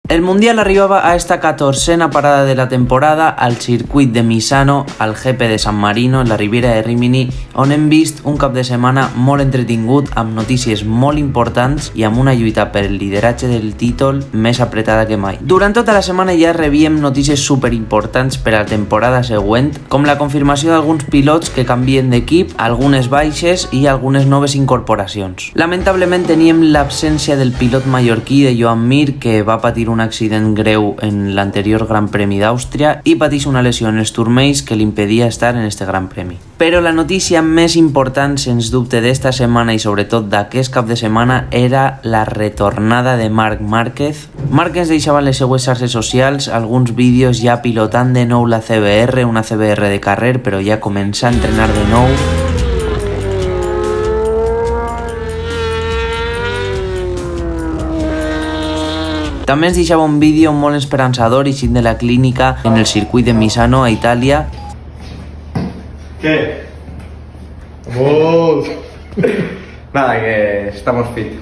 El Mundial arribava a esta 14a parada de la temporada al circuit de Misano, al GP de San Marino, en la Riviera de Rimini, on hem vist un cap de setmana molt entretingut, amb notícies molt importants i amb una lluita per el lideratge del títol més apretada que mai. Durant tota la setmana ja rebíem notícies superimportants per a la temporada següent, com la confirmació d'alguns pilots que canvien d'equip, algunes baixes i algunes noves incorporacions. Lamentablement teníem l'absència del pilot mallorquí de Joan Mir, que va patir un accident greu en l'anterior Gran Premi d'Àustria i pateix una lesió en els turmells que li impedia estar en este Gran Premi. Però la notícia més important, sens dubte, d'esta setmana i sobretot d'aquest cap de setmana era la retornada de Marc Márquez. Marc ens deixava en les seues xarxes socials alguns vídeos ja pilotant de nou la CBR, una CBR de carrer, però ja comença a entrenar de nou. També ens deixava un vídeo molt esperançador eixint de la clínica en el circuit de Misano, a Itàlia. ¿Qué? ¡Vamos! Nada, que estamos fit.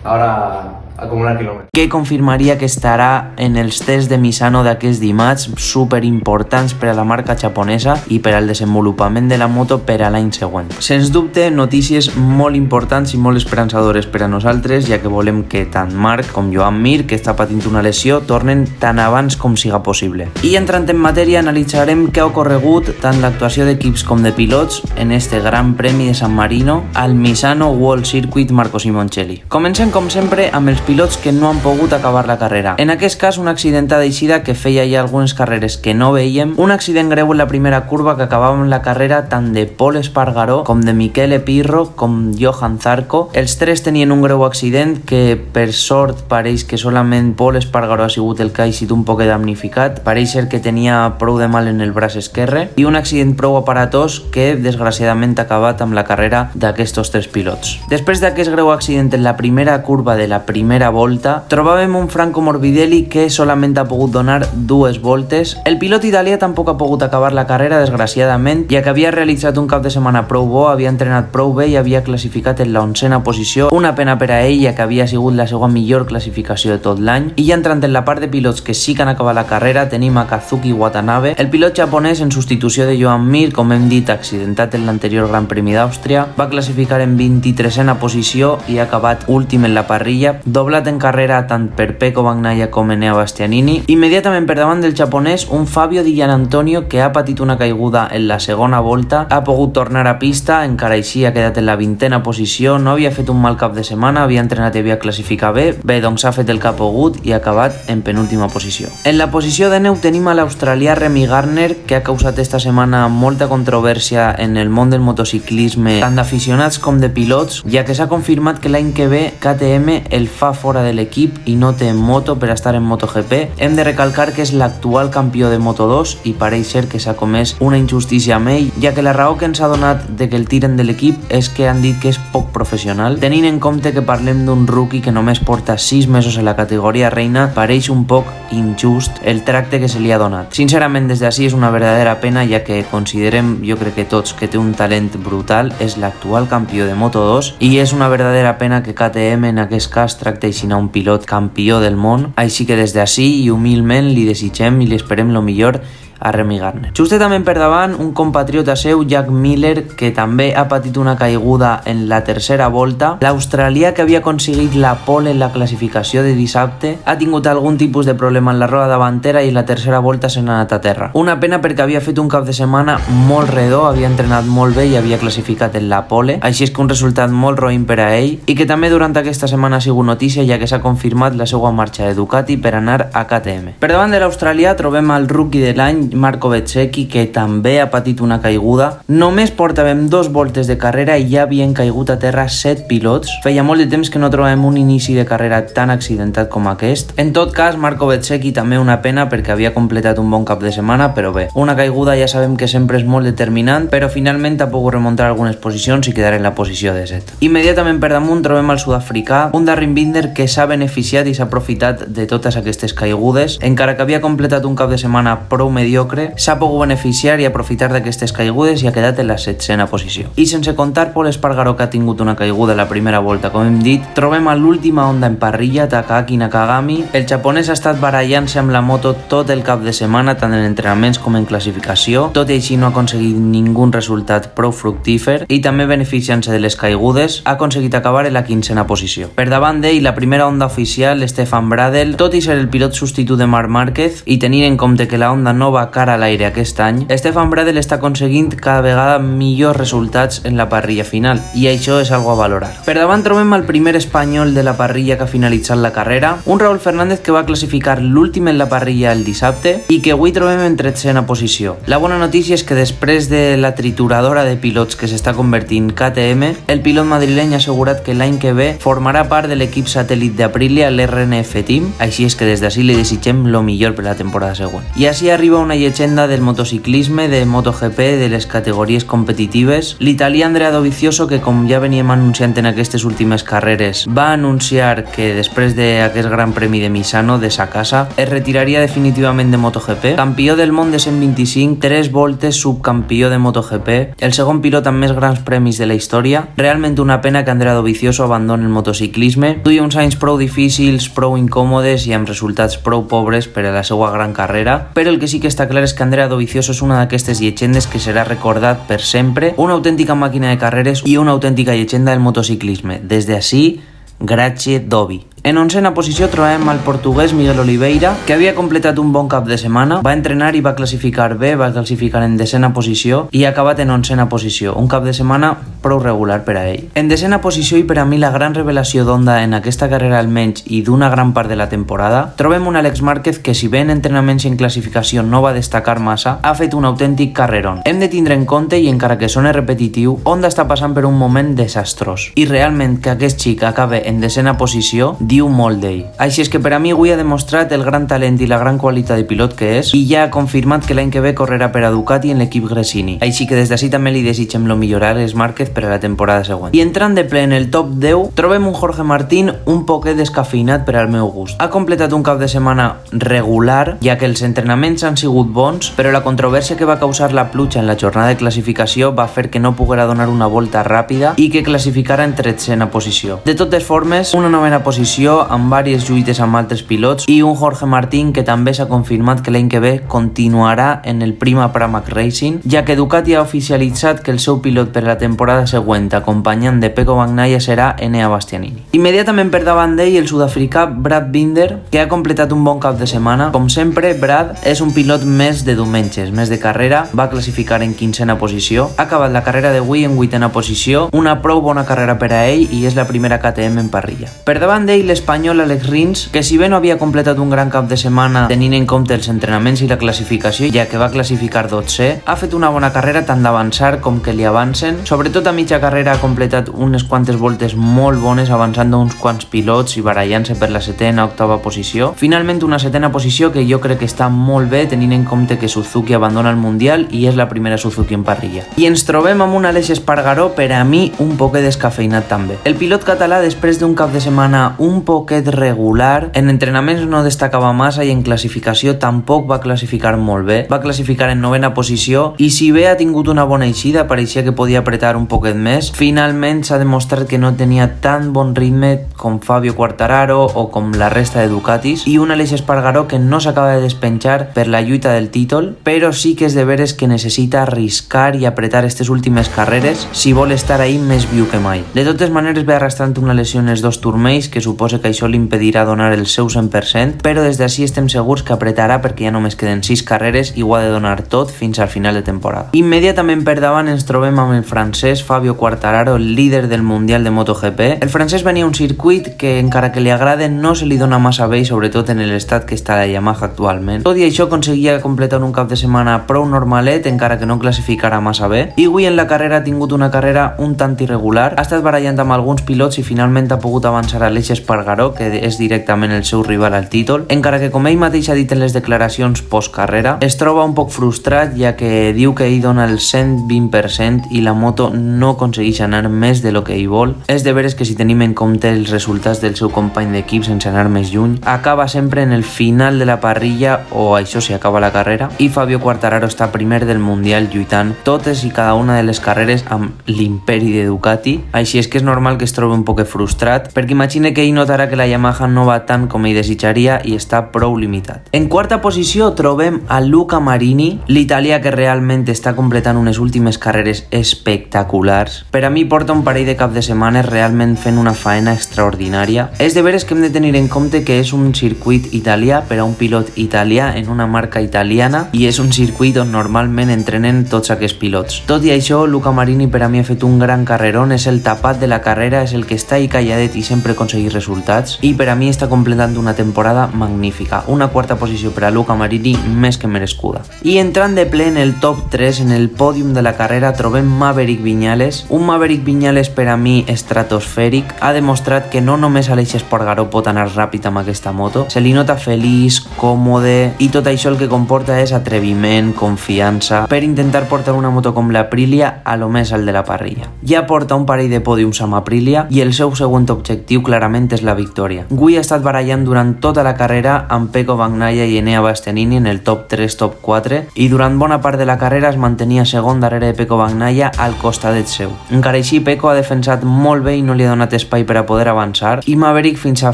Ahora acumular kilómetros. Que confirmaria que estarà en els tests de Misano d'aquests dimarts, super importants per a la marca japonesa i per al desenvolupament de la moto per a l'any següent. Sens dubte, notícies molt importants i molt esperançadores per a nosaltres, ja que volem que tant Marc com Joan Mir, que està patint una lesió, tornen tan abans com siga possible. I entrant en matèria, analitzarem què ha ocorregut tant l'actuació d'equips com de pilots en este Gran Premi de San Marino al Misano World Circuit Marco Simoncelli. Comencem, com sempre, amb els pilots que no han pogut acabar la carrera. En aquest cas, una accidentada eixida que feia ja algunes carreres que no veiem, un accident greu en la primera curva que acabava amb la carrera tant de Pol Espargaró com de Michele Pirro com Johan Zarco. Els tres tenien un greu accident que, per sort, pareix que solament Pol Espargaró ha sigut el que ha eixit un poc damnificat. Pareix ser que tenia prou de mal en el braç esquerre i un accident prou aparatós que, desgraciadament, ha acabat amb la carrera d'aquestos tres pilots. Després d'aquest greu accident en la primera curva de la primera volta, trobàvem un Franco Morbidelli que solament ha pogut donar 2 voltes. El pilot italià tampoc ha pogut acabar la carrera, desgraciadament, ja que havia realitzat un cap de setmana prou bo, havia entrenat prou bé i havia classificat en la 11a posició. Una pena per a ell, ja que havia sigut la seva millor classificació de tot l'any. I ja entrant en la part de pilots que sí que han acabat la carrera, tenim a Kazuki Watanabe, el pilot japonès en substitució de Joan Mir, com hem dit, accidentat en l'anterior Gran Premi d'Àustria. Va classificar en 23a posició i ha acabat últim en la parrilla, doblat en carrera tant per Pecco Bagnaia com Enea Bastianini. Immediatament per davant del japonès, un Fabio Di Gianantonio que ha patit una caiguda en la segona volta, ha pogut tornar a pista, encara així ha quedat en la 20a posició, no havia fet un mal cap de setmana, havia entrenat i havia classificat bé, doncs ha fet el que ha pogut i ha acabat en penúltima posició. En la posició de neu tenim a l'australià Remy Gardner, que ha causat esta setmana molta controvèrsia en el món del motociclisme, tant d'aficionats com de pilots, ja que s'ha confirmat que l'any que ve KTM el fa fora de l'equip i no té moto per estar en MotoGP. Hem de recalcar que és l'actual campió de Moto2 i pareix ser que s'ha comès una injustícia amb ell, ja que la raó que ens ha donat de que el tiren de l'equip és que han dit que és poc professional. Tenint en compte que parlem d'un rookie que només porta 6 mesos en la categoria reina, pareix un poc injust el tracte que se li ha donat. Sincerament, des d'ací és una verdadera pena, ja que considerem, jo crec que tots, que té un talent brutal, és l'actual campió de Moto2 i és una verdadera pena que KTM en aquest cas tracta així a un pilot campió del món, així que des d'ací i humilment li desitgem i li esperem lo millor a Remy Gardner. Justament per davant, un compatriota seu, Jack Miller, que també ha patit una caiguda en la tercera volta. L'australià, que havia aconseguit la pole en la classificació de dissabte, ha tingut algun tipus de problema en la roda davantera i en la tercera volta se n'ha anat a terra. Una pena perquè havia fet un cap de setmana molt redó, havia entrenat molt bé i havia classificat en la pole, així és que un resultat molt roïn per a ell i que també durant aquesta setmana ha sigut notícia, ja que s'ha confirmat la seva marxa de Ducati per anar a KTM. Per davant de l'australià trobem el rookie de l'any, Marco Bezzecchi, que també ha patit una caiguda. Només portàvem 2 voltes de carrera i ja havien caigut a terra 7 pilots. Feia molt de temps que no trobàvem un inici de carrera tan accidentat com aquest. En tot cas, Marco Bezzecchi també una pena perquè havia completat un bon cap de setmana, però bé, una caiguda ja sabem que sempre és molt determinant, però finalment ha pogut remuntar algunes posicions i quedar en la posició de 7. Immediatament per damunt trobem el sud-africà, un Darryn Binder que s'ha beneficiat i s'ha aprofitat de totes aquestes caigudes, encara que havia completat un cap de setmana prou mediocre mediocre, s'ha pogut beneficiar i aprofitar d'aquestes caigudes i ha quedat en la 7ª posició. I sense comptar Pol Espargaró, que ha tingut una caiguda a la primera volta, com hem dit, trobem a l'última onda en parrilla Takaaki Nakagami. El japonès ha estat barallant-se amb la moto tot el cap de setmana, tant en entrenaments com en classificació, tot i així no ha aconseguit ningú resultat prou fructífer i també beneficiant-se de les caigudes ha aconseguit acabar en la 15ª posició. Per davant d'ell, la primera onda oficial, Stefan Bradl, tot i ser el pilot substitut de Marc Márquez i tenint en compte que la Honda no va cara a l'aire aquest any, Stefan Bradl està aconseguint cada vegada millors resultats en la parrilla final i això és algo a valorar. Per davant trobem el primer espanyol de la parrilla que ha finalitzat la carrera, un Raúl Fernández que va classificar l'últim en la parrilla el dissabte i que avui trobem en 13ª posició. La bona notícia és que després de la trituradora de pilots que s'està convertint KTM, el pilot madrileny ha assegurat que l'any que ve formarà part de l'equip satèl·lit d'Aprilia, l'RNF Team, així és que des d'ací li desitgem lo millor per la temporada següent. I així arriba una llegenda del motociclisme, de MotoGP, de les categories competitives, l'italià Andrea Dovizioso, que com ja veníem anunciant en aquestes últimes carreres, va anunciar que després d'aquest Gran Premi de Misano, de sa casa, es retiraria definitivament de MotoGP, campió del món de 125, 3 voltes subcampió de MotoGP, el segon pilot amb més grans premis de la història. Realment una pena que Andrea Dovizioso abandoni el motociclisme. Duia uns anys prou difícils, prou incòmodes i amb resultats prou pobres per a la seva gran carrera, però el que sí que està clar és que Andrea Dovizioso és una d'aquestes llegendes que serà recordat per sempre, una autèntica màquina de carreres i una autèntica llegenda del motociclisme. Des d'ací, grazie Dovi. En 11ª posició trobem el portuguès Miguel Oliveira, que havia completat un bon cap de setmana, va entrenar i va classificar bé, va classificar en 10ª posició i ha acabat en 11ª posició, un cap de setmana prou regular per a ell. En 10ª posició, i per a mi la gran revelació d'Honda en aquesta carrera almenys i d'una gran part de la temporada, trobem un Àlex Márquez que, si bé en entrenaments i en classificació no va destacar massa, ha fet un autèntic carrerón. Hem de tindre en compte, i encara que soni repetitiu, Honda està passant per un moment desastrós i realment que aquest xic acabe en 10ª posició diu molt d'ell. Així és que per a mi avui ha demostrat el gran talent i la gran qualitat de pilot que és i ja ha confirmat que l'any que ve correrà per a Ducati en l'equip Gresini. Així que des d'ací també li desitgem lo millor a Àlex Márquez per a la temporada següent. I entrant de ple en el top 10, trobem un Jorge Martín un poquet descafeinat per al meu gust. Ha completat un cap de setmana regular, ja que els entrenaments han sigut bons, però la controvèrsia que va causar la pluja en la jornada de classificació va fer que no poguera donar una volta ràpida i que classificara en 13ª posició. De totes formes, una 9ª posició amb diverses lluites amb altres pilots i un Jorge Martín que també s'ha confirmat que l'any que ve continuarà en el Prima Pramac Racing, ja que Ducati ha oficialitzat que el seu pilot per la temporada següent, acompanyant de Pecco Bagnaia, serà Enea Bastianini. Immediatament per davant d'ell el sud-africà Brad Binder, que ha completat un bon cap de setmana. Com sempre, Brad és un pilot més de diumenges, més de carrera, va classificar en 15ª posició, ha acabat la carrera d'avui en 8ª posició, una prou bona carrera per a ell i és la primera KTM en parrilla. Per davant d'ell l'espanyol Alex Rins, que si bé no havia completat un gran cap de setmana tenint en compte els entrenaments i la classificació, ja que va classificar 12è, ha fet una bona carrera tant d'avançar com que li avancen. Sobretot a mitja carrera ha completat unes quantes voltes molt bones, avançant uns quants pilots i barallant-se per la 7ª, 8ª posició. Finalment una 7ª posició que jo crec que està molt bé tenint en compte que Suzuki abandona el Mundial i és la primera Suzuki en parrilla. I ens trobem amb un Aleix Espargaró, per a mi un poquet descafeinat també. El pilot català, després d'un cap de setmana un poquet regular, en entrenaments no destacava massa i en classificació tampoc va classificar molt bé, va classificar en 9ª posició i si bé ha tingut una bona eixida, pareixia que podia apretar un poquet més, finalment s'ha demostrat que no tenia tan bon ritme com Fabio Quartararo o com la resta de Ducatis i un Aleix Espargaró que no s'acaba de despenjar per la lluita del títol, però sí que és de veres que necessita arriscar i apretar aquestes últimes carreres si vol estar ahí més viu que mai. De totes maneres ve arrastrant una lesió en els dos turmells que suposa que això li impedirà donar el seu 100%, però des d'ací estem segurs que apretarà perquè ja només queden 6 carreres i ho ha de donar tot fins al final de temporada. Immediatament per davant ens trobem amb el francès Fabio Quartararo, el líder del Mundial de MotoGP. El francès venia a un circuit que, encara que li agrade, no se li dona massa bé, i sobretot en l'estat que està la Yamaha actualment. Tot i això aconseguia completar un cap de setmana prou normalet, encara que no classificara massa bé, i avui en la carrera ha tingut una carrera un tant irregular, ha estat barallant amb alguns pilots i finalment ha pogut avançar a l'eix Espargaró Espargaró, que és directament el seu rival al títol, encara que com ell mateix ha dit en les declaracions post-carrera, es troba un poc frustrat, ja que diu que ell dona el 120% i la moto no aconsegueix anar més de lo que ell vol. És de veres que si tenim en compte els resultats del seu company d'equip sense anar més lluny, acaba sempre en el final de la parrilla, o això si acaba la carrera, i Fabio Quartararo està primer del Mundial lluitant totes i cada una de les carreres amb l'imperi de Ducati. Així és que és normal que es trobi un poc frustrat, perquè imagina que ell notarà que la Yamaha no va tant com ell desitjaria i està prou limitat. En quarta posició trobem a Luca Marini, l'italià que realment està completant unes últimes carreres espectaculars. Per a mi porta un parell de cap de setmanes realment fent una faena extraordinària. És de veres que hem de tenir en compte que és un circuit italià per a un pilot italià en una marca italiana i és un circuit on normalment entrenen tots aquests pilots. Tot i això, Luca Marini per a mi ha fet un gran carrerón, és el tapat de la carrera, és el que està ahí calladet i sempre aconseguir resultats, i per a mi està completant una temporada magnífica. Una quarta posició per a Luca Marini més que merescuda. I entrant de ple en el top 3, en el pòdium de la carrera, trobem Maverick Viñales. Un Maverick Viñales per a mi estratosfèric. Ha demostrat que no només Aleix Espargaró pot anar ràpid amb aquesta moto, se li nota feliç, còmode, i tot això el que comporta és atreviment, confiança, per intentar portar una moto com l'Aprilia a lo més alt de la parrilla. Ja porta un parell de pòdiums amb Aprilia i el seu següent objectiu clarament és la victòria. Gui ha estat barallant durant tota la carrera amb Pecco Bagnaia i Enea Bastianini en el top 3, top 4, i durant bona part de la carrera es mantenia segon darrere de Pecco Bagnaia al costadet seu. Encara així, Pecco ha defensat molt bé i no li ha donat espai per a poder avançar, i Maverick fins a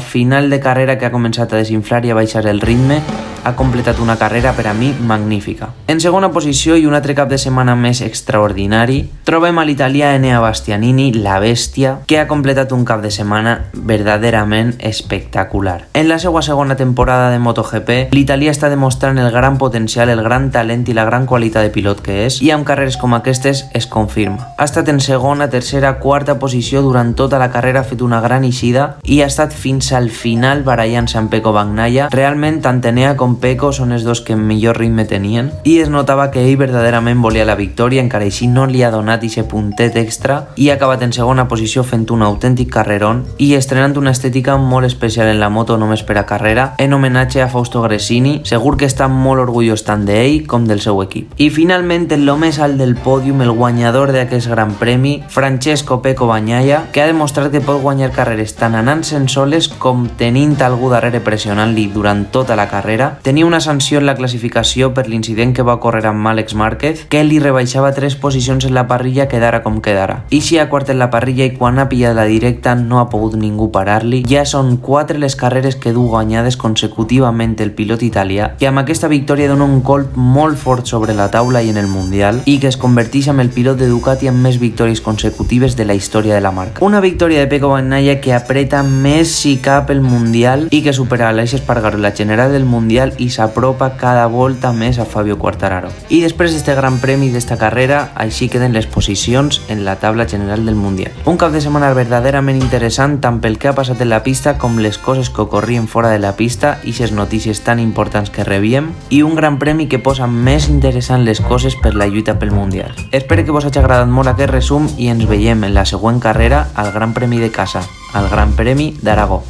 final de carrera, que ha començat a desinflar i a baixar el ritme, ha completat una carrera per a mi magnífica. En segona posició, i un altre cap de setmana més extraordinari, trobem a l'italià Enea Bastianini, la bèstia, que ha completat un cap de setmana verdaderament espectacular. En la seva segona temporada de MotoGP, l'italià està demostrant el gran potencial, el gran talent i la gran qualitat de pilot que és, i amb carreres com aquestes es confirma. Ha estat en segona, tercera, quarta posició durant tota la carrera, ha fet una gran eixida i ha estat fins al final barallant-se amb Pecco Bagnaia. Realment, tant Enea com Pecco són els dos que millor ritme tenien, i es notava que ell verdaderament volia la victòria, encara així no li ha donat ixe puntet extra i ha acabat en segona posició fent un autèntic carrerón i estrenant una estètica molt especial en la moto només per a carrera, en homenatge a Fausto Gresini. Segur que està molt orgullós tant d'ell com del seu equip. I finalment, en lo més alt del pòdium, el guanyador d'aquest gran premi, Francesco Pecco Bagnaia, que ha demostrat que pot guanyar carreres tant anant-se'n soles com tenint algú darrere pressionant-li durant tota la carrera. Tenia una sanció en la classificació per l'incident que va córrer amb Àlex Márquez, que li rebaixava 3 posicions en la parrilla, quedara com quedara. I si ha quart en la parrilla i quan ha pillat la directa no ha pogut ningú parar-li. Ja són 4 les carreres que du guanyades consecutivament el pilot italià, que amb aquesta victòria dona un colp molt fort sobre la taula i en el Mundial, i que es converteix en el pilot de Ducati amb més victòries consecutives de la història de la marca. Una victòria de Pecco Bagnaia que apreta més si cap el Mundial i que supera Aleix Espargaró la general del Mundial i s'apropa cada volta més a Fabio Quartararo. I després d'este gran premi d'esta carrera, així queden les posicions en la taula general del Mundial. Un cap de setmana verdaderament interessant tant pel que ha passat en la pista com les coses que ocorrien fora de la pista i les notícies tan importants que rebíem, i un gran premi que posa més interessant les coses per la lluita pel Mundial. Espero que vos hagi agradat molt aquest resum i ens veiem en la següent carrera al Gran Premi de casa, al Gran Premi d'Aragó.